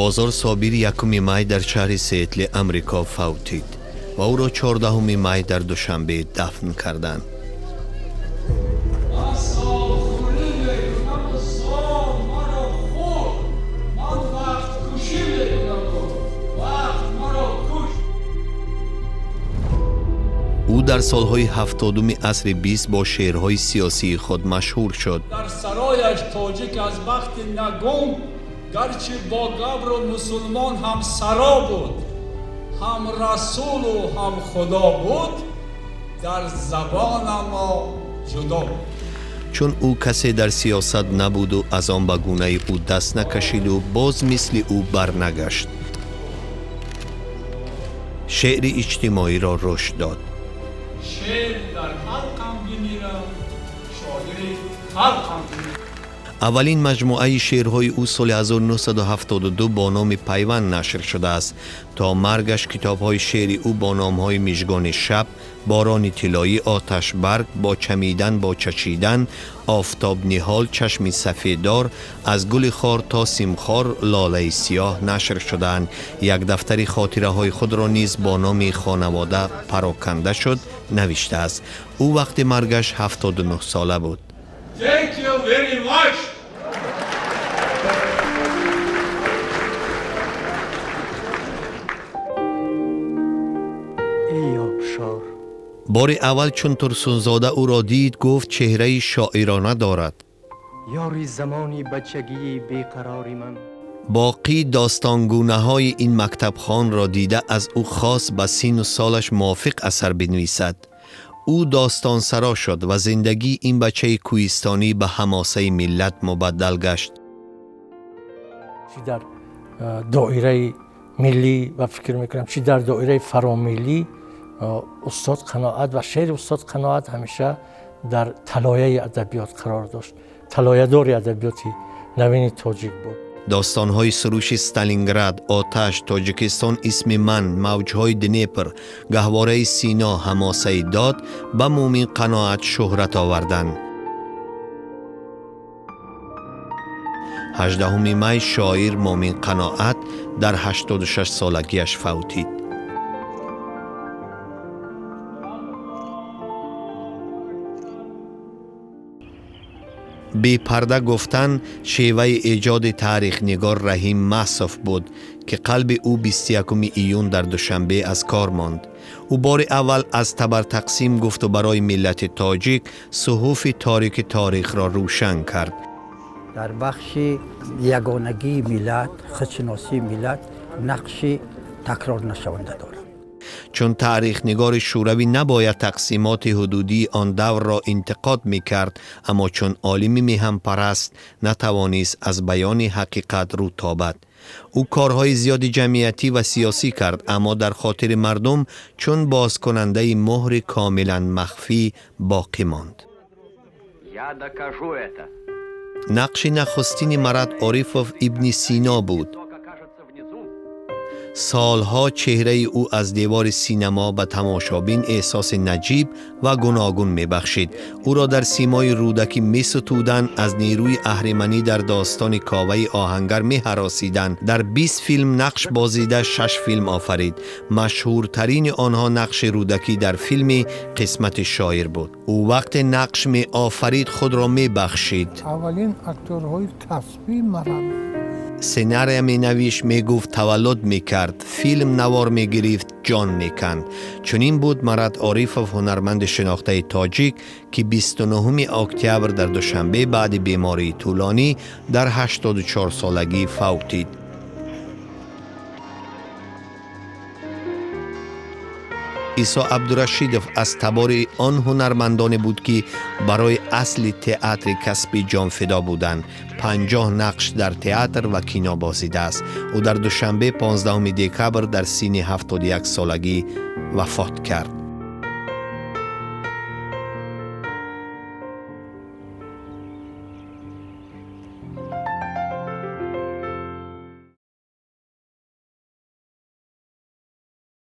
بازار صابر 1 می در شهر سیاتل امریکا فوتید و او را 14 می در دوشنبه دفن کردند. او در سالهای 70 عصر 20 با شعرهای سیاسی خود مشهور شد. در سرایش تاجیک از بخت نگم گرچه با گبر و مسلمان هم سرا بود، هم رسول و هم خدا بود، در زبان ما جدا بود. چون او کسی در سیاست نبود و از آن به گونه او دست نکشید و باز مثل او برنگشت. شعر اجتماعی را رشد داد. شعر در خلقم بمیرم، شاعر خلقم بمیرم. اولین مجموعه شعرهای او سال 1972 با نام پیوند نشر شده است. تا مرگش کتاب‌های شعری او با نام‌های مژگان شب، باران طلایی، آتش برگ، با چمیدن با چشیدن، آفتاب نهال، چشم سفیددار، از گل خار تا سیمخوار، لاله سیاه نشر شدند. یک دفتر خاطره‌های خود را نیز با نام خانواده پراکنده شد نوشته است. او وقت مرگش 79 ساله بود. Thank you very much. ای آبشار. بار اول چون ترسونزاده او را دید گفت چهره شاعرانه دارد. یاری زمانی بچگی بیقراری من. باقی داستانگونه های این مکتب خان را دیده از او خواست به سن و سالش موافق اثر بنویسد. او داستان سرا شد و زندگی این بچه کوهستانی به حماسه ملت مبدل گشت. چی در دایره ملی و فکر میکنم چی در دایره فراملی استاد قناعت و شعر استاد قناعت همیشه در طلایه ادبیات قرار داشت. طلایه‌دار ادبیات نوین تاجیک بود. داستان‌های سروش استالینگراد، آتش، تاجیکستان، اسم من، موج‌های دنیپر، گهواره سینا، حماسه داد به مومن قناعت شهرت آوردند. 18 می شاعر مومن قناعت در 86 سالگیش فوتید. بی پرده گفتن شیوه ایجاد تاریخ نگار رحیم مصف بود که قلب او 21 ایون در دوشنبه از کار ماند. او بار اول از تبر تقسیم گفت و برای ملت تاجیک صحف تاریک تاریخ را روشن کرد. در بخش یگانگی ملت، خودشناسی ملت نقش تکرار نشونده دارد. چون تاریخ نگار شوروی نباید تقسیمات حدودی آن دور را انتقاد میکرد، اما چون عالم میهم پرست نتوانست از بیان حقیقت رو تابد. او کارهای زیاد جمعیتی و سیاسی کرد، اما در خاطر مردم چون باز کننده مهر کاملا مخفی باقی ماند. نقش نخستین مرد عارفوف ابن سینا بود. سالها چهره او از دیوار سینما به تماشابین احساس نجیب و گوناگون میبخشید. او را در سیمای رودکی میستودند، از نیروی اهریمنی در داستان کاوه آهنگر میهراسیدند. در 20 فیلم نقش بازیده 6 فیلم آفرید. مشهورترین آنها نقش رودکی در فیلم قسمت شاعر بود. او وقت نقش می آفرید خود را میبخشید. اولین اکتورهای تصویر مرد سناریو می نویش، می گفت تولد می کرد، فیلم نوار می گرفت، جان می کند. چنین بود مرد عارفوف، هنرمند شناخته تاجیک که 29 اکتبر در دوشنبه بعد بیماری طولانی در 84 سالگی فوتید. عیسی عبدالرشیدوف از تبار آن هنرمندان بود که برای اصل تئاتر کسبی جان فدا بودند. 50 نقش در تئاتر و کینو بازیده است. او در دوشنبه 15 دکبر در سن 71 سالگی وفات کرد.